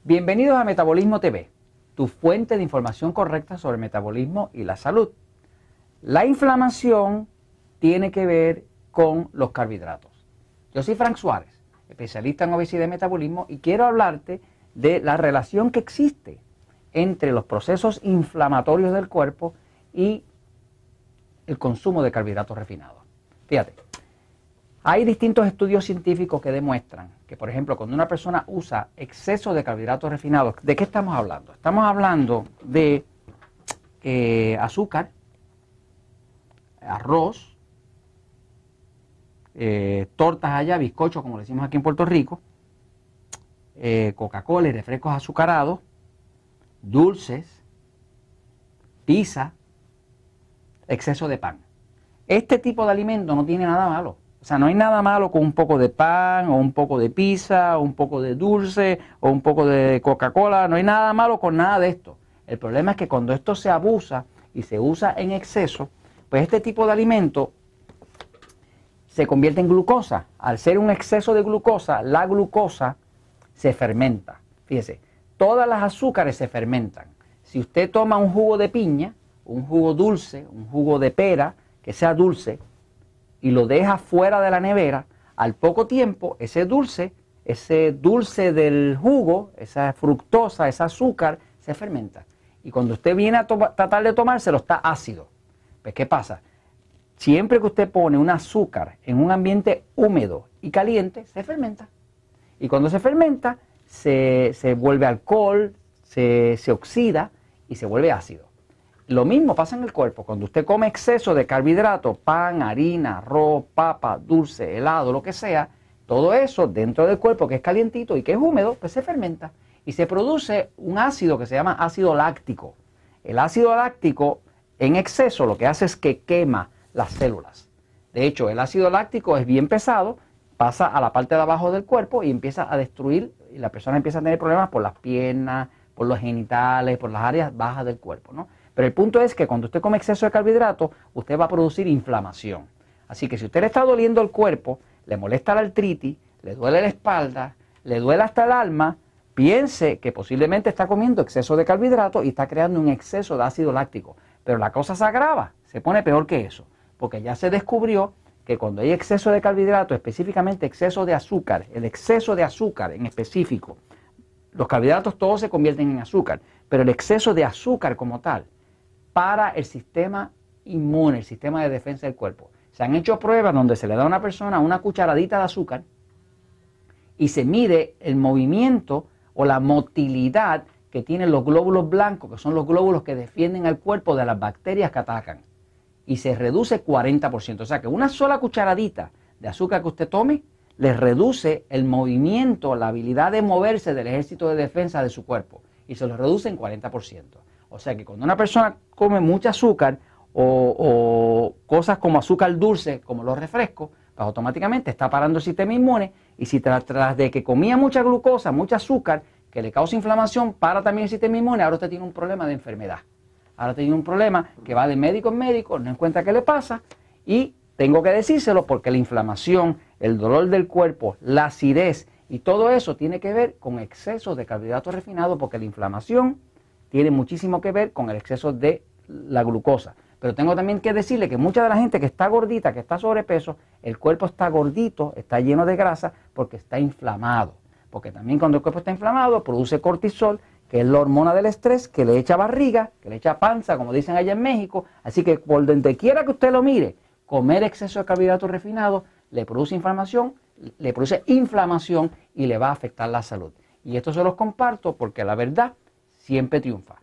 Bienvenidos a Metabolismo TV, tu fuente de información correcta sobre el metabolismo y la salud. La inflamación tiene que ver con los carbohidratos. Yo soy Frank Suárez, especialista en obesidad y metabolismo, y quiero hablarte de la relación que existe entre los procesos inflamatorios del cuerpo y el consumo de carbohidratos refinados. Fíjate, hay distintos estudios científicos que demuestran que, por ejemplo, cuando una persona usa exceso de carbohidratos refinados, ¿de qué estamos hablando? Estamos hablando de azúcar, arroz, tortas allá, bizcochos, como le decimos aquí en Puerto Rico, Coca-Cola y refrescos azucarados, dulces, pizza, exceso de pan. Este tipo de alimento no tiene nada malo. O sea, no hay nada malo con un poco de pan, o un poco de pizza, o un poco de dulce, o un poco de Coca-Cola. No hay nada malo con nada de esto. El problema es que cuando esto se abusa y se usa en exceso, pues este tipo de alimento se convierte en glucosa. Al ser un exceso de glucosa, la glucosa se fermenta. Fíjese, todas las azúcares se fermentan. Si usted toma un jugo de piña, un jugo dulce, un jugo de pera, que sea dulce, y lo deja fuera de la nevera, al poco tiempo ese dulce del jugo, esa fructosa, ese azúcar, se fermenta. Y cuando usted viene a tratar de tomárselo, está ácido. Pues, ¿qué pasa? Siempre que usted pone un azúcar en un ambiente húmedo y caliente, se fermenta. Y cuando se fermenta, se vuelve alcohol, se oxida y se vuelve ácido. Lo mismo pasa en el cuerpo. Cuando usted come exceso de carbohidratos, pan, harina, arroz, papa, dulce, helado, lo que sea, todo eso dentro del cuerpo que es calientito y que es húmedo, pues se fermenta y se produce un ácido que se llama ácido láctico. El ácido láctico en exceso lo que hace es que quema las células. De hecho, el ácido láctico es bien pesado, pasa a la parte de abajo del cuerpo y empieza a destruir, y la persona empieza a tener problemas por las piernas, por los genitales, por las áreas bajas del cuerpo, ¿no? Pero el punto es que cuando usted come exceso de carbohidratos, usted va a producir inflamación. Así que si usted le está doliendo el cuerpo, le molesta la artritis, le duele la espalda, le duele hasta el alma, piense que posiblemente está comiendo exceso de carbohidratos y está creando un exceso de ácido láctico. Pero la cosa se agrava, se pone peor que eso, porque ya se descubrió que cuando hay exceso de carbohidratos, específicamente exceso de azúcar, el exceso de azúcar en específico, los carbohidratos todos se convierten en azúcar, pero el exceso de azúcar como tal, para el sistema inmune, el sistema de defensa del cuerpo. Se han hecho pruebas donde se le da a una persona una cucharadita de azúcar y se mide el movimiento o la motilidad que tienen los glóbulos blancos, que son los glóbulos que defienden al cuerpo de las bacterias que atacan. Y se reduce 40%. O sea que una sola cucharadita de azúcar que usted tome le reduce el movimiento, la habilidad de moverse del ejército de defensa de su cuerpo. Y se lo reduce en 40%. O sea que cuando una persona come mucho azúcar o cosas como azúcar dulce, como los refrescos, pues automáticamente está parando el sistema inmune, y si tras de que comía mucha glucosa, mucho azúcar, que le causa inflamación, para también el sistema inmune, ahora usted tiene un problema de enfermedad. Ahora tiene un problema que va de médico en médico, no encuentra qué le pasa, y tengo que decírselo porque la inflamación, el dolor del cuerpo, la acidez y todo eso tiene que ver con exceso de carbohidratos refinados, porque la inflamación tiene muchísimo que ver con el exceso de la glucosa. Pero tengo también que decirle que mucha de la gente que está gordita, que está sobrepeso, el cuerpo está gordito, está lleno de grasa porque está inflamado. Porque también cuando el cuerpo está inflamado produce cortisol, que es la hormona del estrés, que le echa barriga, que le echa panza, como dicen allá en México. Así que por donde quiera que usted lo mire, comer exceso de carbohidratos refinados le produce inflamación y le va a afectar la salud. Y esto se los comparto porque la verdad siempre triunfa.